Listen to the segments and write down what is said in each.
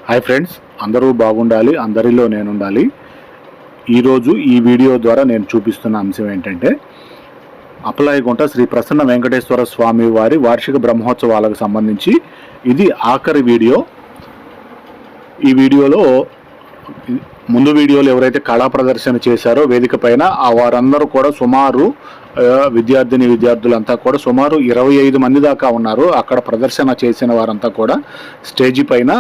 Hi friends, అందరూ బాగుండాలి, అందరిలో నేనుండాలి. ఈరోజు ఈ వీడియో ద్వారా నేను చూపిస్తున్న అంశం ఏంటంటే, అప్పలాయగుంట శ్రీ ప్రసన్న వెంకటేశ్వర స్వామి వారి వార్షిక బ్రహ్మోత్సవాలకు సంబంధించి ఇది ఆఖరి వీడియో. ఈ వీడియోలో ముందు వీడియోలో ఎవరైతే కళా ప్రదర్శన చేశారో వేదిక పైన వారందరూ కూడా సుమారు విద్యార్థులంతా కూడా సుమారు 25 మంది దాకా ఉన్నారు. అక్కడ ప్రదర్శన చేసిన వారంతా కూడా స్టేజి పైన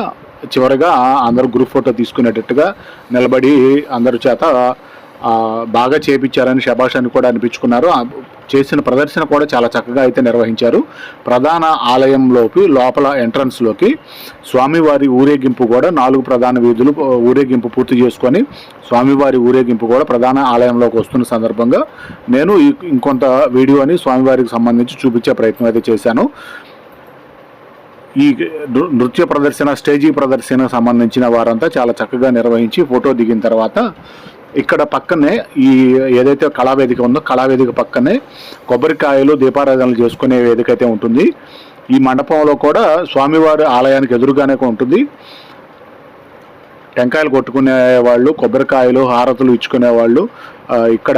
చివరిగా అందరూ గ్రూప్ ఫోటో తీసుకునేటట్టుగా నిలబడి అందరి చేత బాగా చేపించారని శభాషాన్ని కూడా అనిపించుకున్నారు. చేసిన ప్రదర్శన కూడా చాలా చక్కగా అయితే నిర్వహించారు. ప్రధాన ఆలయంలోకి లోపల ఎంట్రన్స్లోకి స్వామివారి ఊరేగింపు కూడా 4 ప్రధాన వీధులు ఊరేగింపు పూర్తి చేసుకొని స్వామివారి ఊరేగింపు కూడా ప్రధాన ఆలయంలోకి వస్తున్న సందర్భంగా నేను ఇంకొంత వీడియోని స్వామివారికి సంబంధించి చూపించే ప్రయత్నం అయితే చేశాను. ఈ నృత్య ప్రదర్శన, స్టేజీ ప్రదర్శన సంబంధించిన వారంతా చాలా చక్కగా నిర్వహించి ఫోటో దిగిన తర్వాత ఇక్కడ పక్కనే ఈ ఏదైతే కళావేదిక ఉందో కళావేదిక పక్కనే కొబ్బరికాయలు దీపారాధనలు చేసుకునే వేదిక అయితే ఉంటుంది. ఈ మండపంలో కూడా స్వామివారి ఆలయానికి ఎదురుగానే ఉంటుంది. టెంకాయలు కొట్టుకునే వాళ్ళు, కొబ్బరికాయలు హారతులు ఇచ్చుకునే వాళ్ళు ఇక్కడ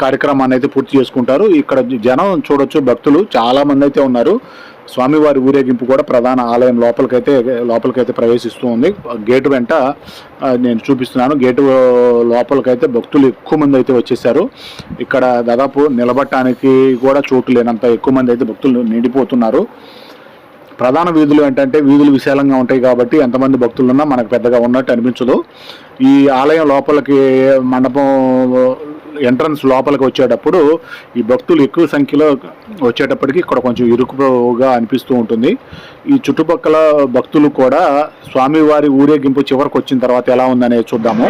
కార్యక్రమాన్ని అయితే పూర్తి చేసుకుంటారు. ఇక్కడ జనం చూడొచ్చు, భక్తులు చాలా మంది అయితే ఉన్నారు. స్వామివారి ఊరేగింపు కూడా ప్రధాన ఆలయం లోపలికైతే ప్రవేశిస్తూ ఉంది. గేటు వెంట నేను చూపిస్తున్నాను. గేటు లోపలికైతే భక్తులు ఎక్కువ మంది అయితే వచ్చేసారు. ఇక్కడ దాదాపు నిలబడటానికి కూడా చోటు లేనంత ఎక్కువ మంది అయితే భక్తులు నిండిపోతున్నారు. ప్రధాన వీధులు ఏంటంటే వీధులు విశాలంగా ఉంటాయి కాబట్టి ఎంతమంది భక్తులున్నా మనకు పెద్దగా ఉన్నట్టు అనిపించదు. ఈ ఆలయం లోపలికి మండపం ఎంట్రన్స్ లోపలికి వచ్చేటప్పుడు ఈ భక్తులు ఎక్కువ సంఖ్యలో వచ్చేటప్పటికి ఇక్కడ కొంచెం ఇరుకుగా అనిపిస్తూ ఉంటుంది. ఈ చుట్టుపక్కల భక్తులు కూడా స్వామివారి ఊరేగింపు చివరికి వచ్చిన తర్వాత ఎలా ఉందనేది చూద్దాము.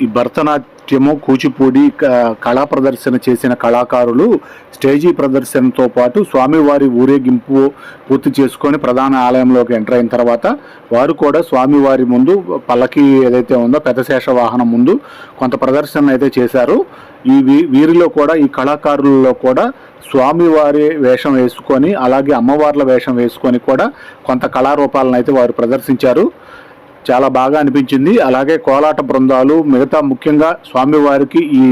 ఈ భరతనాట్యము, కూచిపూడి కళా ప్రదర్శన చేసిన కళాకారులు స్టేజీ ప్రదర్శనతో పాటు స్వామివారి ఊరేగింపు పూర్తి చేసుకొని ప్రధాన ఆలయంలోకి ఎంటర్ అయిన తర్వాత వారు కూడా స్వామివారి ముందు పల్లకి ఏదైతే ఉందో పెద్దశేష వాహనం ముందు కొంత ప్రదర్శన అయితే చేశారు. వీరిలో కూడా ఈ కళాకారులలో కూడా స్వామివారి వేషం వేసుకొని అలాగే అమ్మవార్ల వేషం వేసుకొని కూడా కొంత కళారూపాలను అయితే వారు ప్రదర్శించారు. చాలా బాగా అనిపించింది. అలాగే కోలాట బృందాలు మిగతా ముఖ్యంగా స్వామివారికి ఈ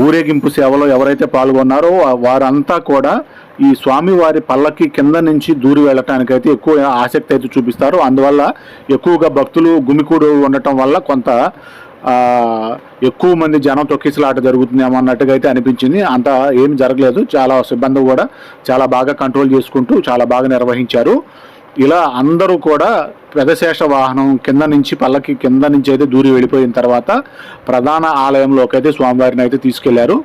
ఊరేగింపు సేవలో ఎవరైతే పాల్గొన్నారో వారంతా కూడా ఈ స్వామివారి పల్లకి కింద నుంచి దూరి వెళ్ళటానికైతే ఎక్కువ ఆసక్తి అయితే చూపిస్తారు. అందువల్ల ఎక్కువగా భక్తులు గుమికూడు ఉండటం వల్ల కొంత ఎక్కువ మంది జనం తొక్కిసలాట జరుగుతుందేమో అన్నట్టుగా అయితే అనిపించింది. అంత ఏం జరగలేదు. చాలా సిబ్బంది కూడా చాలా బాగా కంట్రోల్ చేసుకుంటూ చాలా బాగా నిర్వహించారు. ఇలా అందరూ కూడా పెదశేష వాహనం కింద నుంచి పల్లకి కింద నుంచి అయితే దూరి వెళ్ళిపోయిన తర్వాత ప్రధాన ఆలయంలోకి అయితే స్వామివారిని అయితే తీసుకెళ్లారు.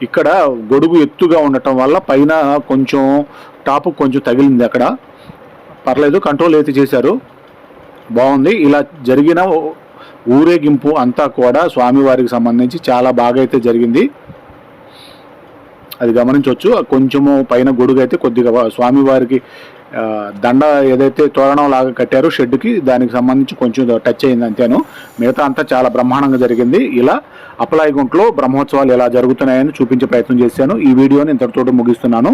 ఇక్కడ గొడుగు ఎత్తుగా ఉండటం వల్ల పైన కొంచెం టాపు కొంచెం తగిలింది. అక్కడ పర్లేదు, కంట్రోల్ అయితే చేశారు. బాగుంది. ఇలా జరిగిన ఊరేగింపు అంతా కూడా స్వామివారికి సంబంధించి చాలా బాగా అయితే జరిగింది. అది గమనించవచ్చు. కొంచెము పైన గొడుగు అయితే కొద్దిగా స్వామివారికి దండ ఏదైతే తోరణం లాగా కట్టారో షెడ్కి, దానికి సంబంధించి కొంచెం టచ్ అయింది అంతేను. మిగతా అంతా చాలా బ్రహ్మాండంగా జరిగింది. ఇలా అప్పలాయగుంటలో బ్రహ్మోత్సవాలు ఎలా జరుగుతున్నాయని చూపించే ప్రయత్నం చేశాను. ఈ వీడియోని ఇంతటితో ముగిస్తున్నాను.